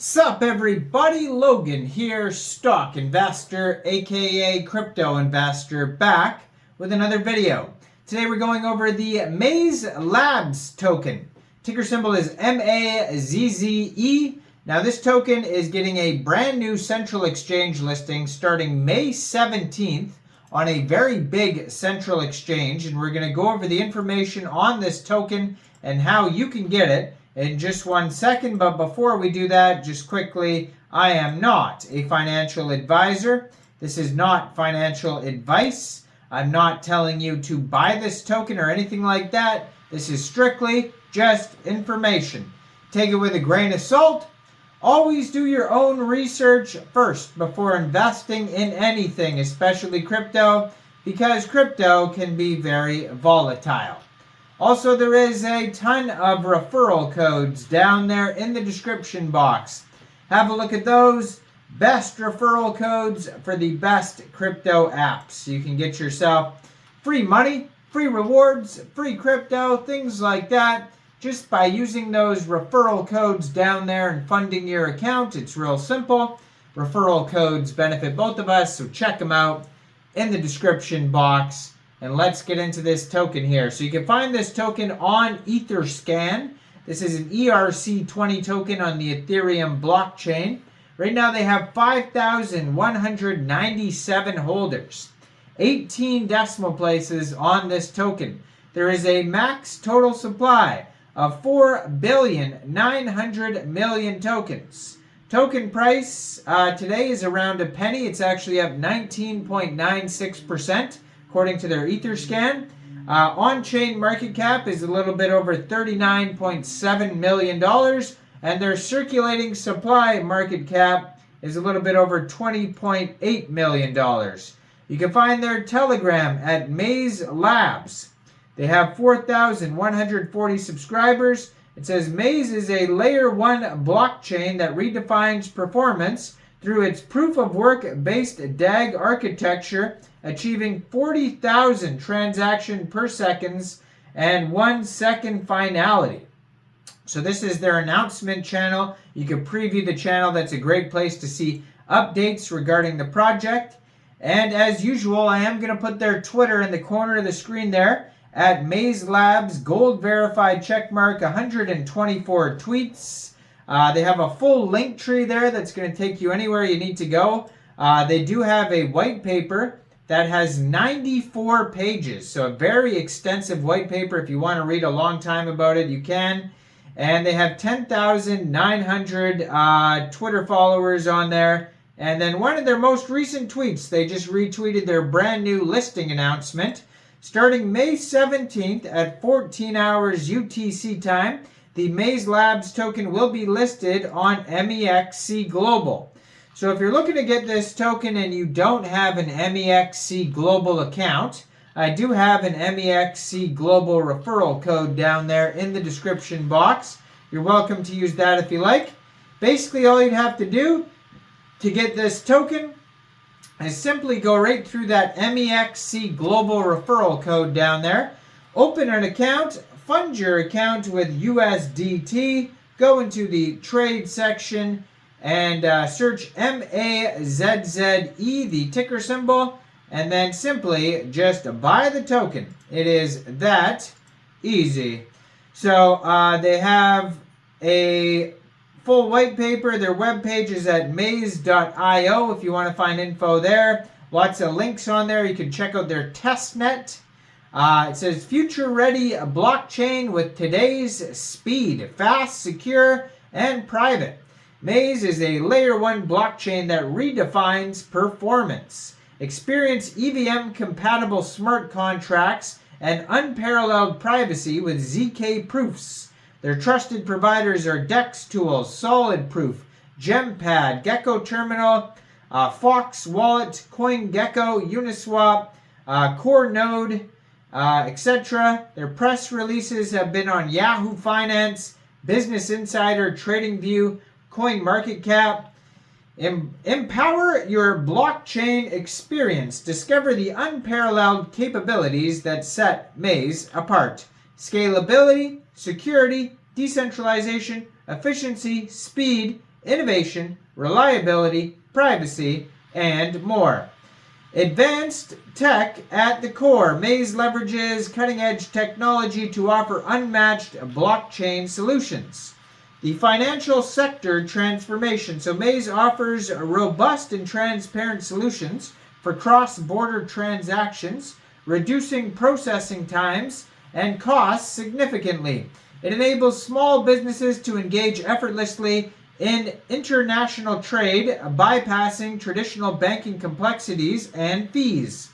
Sup everybody, Logan here, stock investor aka crypto investor, back with another video. Today we're going over the Mazze Labs token. Ticker symbol is MAZZE. Now this token is getting a brand new central exchange listing starting May 17th on a very big central exchange, and we're going to go over the information on this token and how you can get it in just 1 second. But before we do that, just quickly, I am not a financial advisor. This is not financial advice. I'm not telling you to buy this token or anything like that. This is strictly just information. Take it with a grain of salt. Always do your own research first before investing in anything, especially crypto, because crypto can be very volatile. Also, there is a ton of referral codes down there in the description box. Have a look at those. Best referral codes for the best crypto apps. You can get yourself free money, free rewards, free crypto, things like that, just by using those referral codes down there and funding your account. It's real simple. Referral codes benefit both of us, so check them out in the description box. And let's get into this token here. So you can find this token on Etherscan. This is an ERC20 token on the Ethereum blockchain. Right now they have 5,197 holders. 18 decimal places on this token. There is a max total supply of 4,900,000,000 tokens. Token price today is around a penny. It's actually up 19.96%. according to their Etherscan. On-chain market cap is a little bit over $39.7 million, and their circulating supply market cap is a little bit over $20.8 million. You can find their Telegram at Mazze Labs. They have 4,140 subscribers. It says Mazze is a layer 1 blockchain that redefines performance through its proof-of-work-based DAG architecture, achieving 40,000 transactions per second and 1 second finality. So this is their announcement channel. You can preview the channel. That's a great place to see updates regarding the project. And as usual, I am going to put their Twitter in the corner of the screen there at Mazze Labs, gold verified checkmark, 124 tweets. They have a full link tree there that's going to take you anywhere you need to go. They do have a white paper that has 94 pages. So a very extensive white paper. If you want to read a long time about it, you can. And they have 10,900 Twitter followers on there. And then one of their most recent tweets, they just retweeted their brand new listing announcement. Starting May 17th at 14 hours UTC time, the Mazze Labs token will be listed on Mexc Global. So if you're looking to get this token and you don't have an Mexc Global account, I do have an Mexc Global referral code down there in the description box. You're welcome to use that if you like. Basically, all you'd have to do to get this token is simply go right through that Mexc Global referral code down there, open an account, fund your account with USDT, go into the trade section, and search MAZZE, the ticker symbol, and then simply just buy the token. It is that easy. So they have a full white paper. Their webpage is at mazze.io if you want to find info there. Lots of links on there. You can check out their testnet. It says future-ready blockchain with today's speed, fast, secure, and private. Mazze is a layer 1 blockchain that redefines performance. Experience EVM-compatible smart contracts and unparalleled privacy with ZK proofs. Their trusted providers are Dex Tools, Solid Proof, Gempad, Gecko Terminal, Fox Wallet, CoinGecko, Uniswap, Core Node, etc. Their press releases have been on Yahoo Finance, Business Insider, TradingView, CoinMarketCap. Empower your blockchain experience. Discover the unparalleled capabilities that set Mazze apart. Scalability, security, decentralization, efficiency, speed, innovation, reliability, privacy, and more. Advanced tech at the core. Mazze leverages cutting-edge technology to offer unmatched blockchain solutions. The financial sector transformation. So Mazze offers robust and transparent solutions for cross-border transactions, reducing processing times and costs significantly. It enables small businesses to engage effortlessly in international trade, bypassing traditional banking complexities and fees.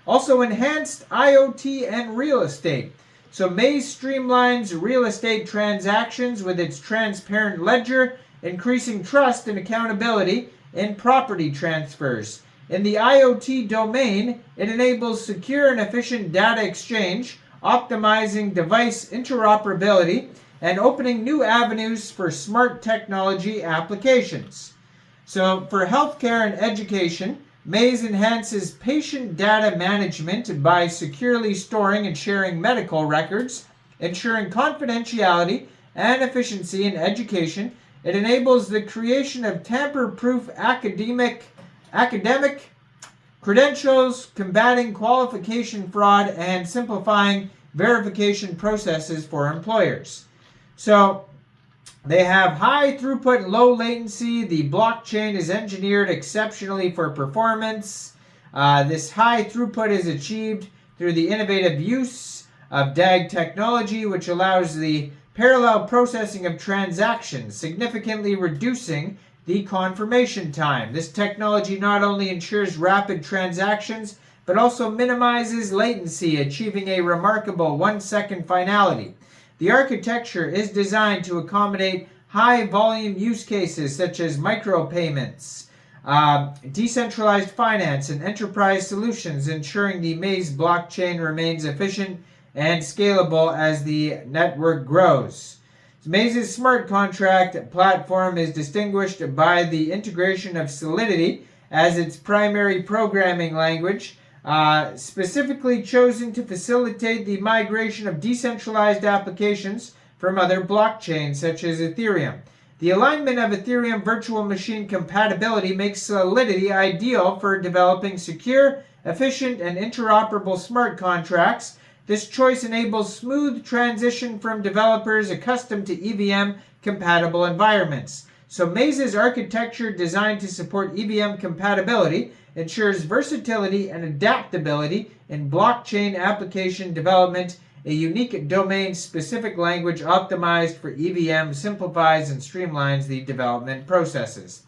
Also enhanced IoT and real estate. So Mazze streamlines real estate transactions with its transparent ledger, increasing trust and accountability in property transfers. In the IoT domain, it enables secure and efficient data exchange, optimizing device interoperability, and opening new avenues for smart technology applications. So for healthcare and education, Mazze enhances patient data management by securely storing and sharing medical records, ensuring confidentiality and efficiency in education. It enables the creation of tamper-proof academic credentials, combating qualification fraud, and simplifying verification processes for employers. So they have high throughput and low latency. The blockchain is engineered exceptionally for performance. This high throughput is achieved through the innovative use of DAG technology, which allows the parallel processing of transactions, significantly reducing the confirmation time. This technology not only ensures rapid transactions, but also minimizes latency, achieving a remarkable 1-second finality. The architecture is designed to accommodate high-volume use cases such as micropayments, decentralized finance, and enterprise solutions, ensuring the Mazze blockchain remains efficient and scalable as the network grows. Mazze's smart contract platform is distinguished by the integration of Solidity as its primary programming language, specifically chosen to facilitate the migration of decentralized applications from other blockchains such as Ethereum. The alignment of Ethereum virtual machine compatibility makes Solidity ideal for developing secure, efficient, and interoperable smart contracts. This choice enables smooth transition from developers accustomed to EVM-compatible environments. So Mazze's architecture, designed to support EVM compatibility, ensures versatility and adaptability in blockchain application development. A unique domain-specific language optimized for EVM simplifies and streamlines the development processes.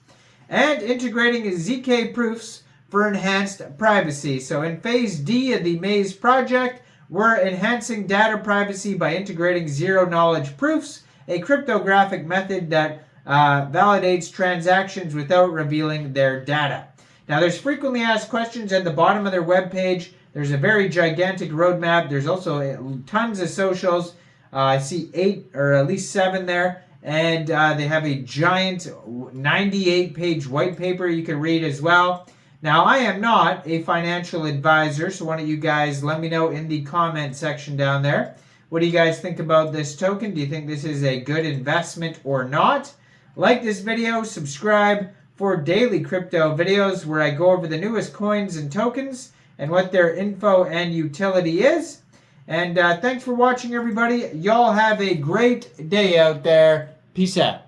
And integrating ZK proofs for enhanced privacy. So in Phase D of the Mazze project, we're enhancing data privacy by integrating zero-knowledge proofs, a cryptographic method that validates transactions without revealing their data. Now, there's frequently asked questions at the bottom of their webpage. There's a very gigantic roadmap. There's also tons of socials. I see 8 or at least 7 there. And they have a giant 98-page white paper you can read as well. Now, I am not a financial advisor, so why don't you guys let me know in the comment section down there. What do you guys think about this token? Do you think this is a good investment or not? Like this video, subscribe for daily crypto videos where I go over the newest coins and tokens and what their info and utility is. And thanks for watching, everybody. Y'all have a great day out there. Peace out.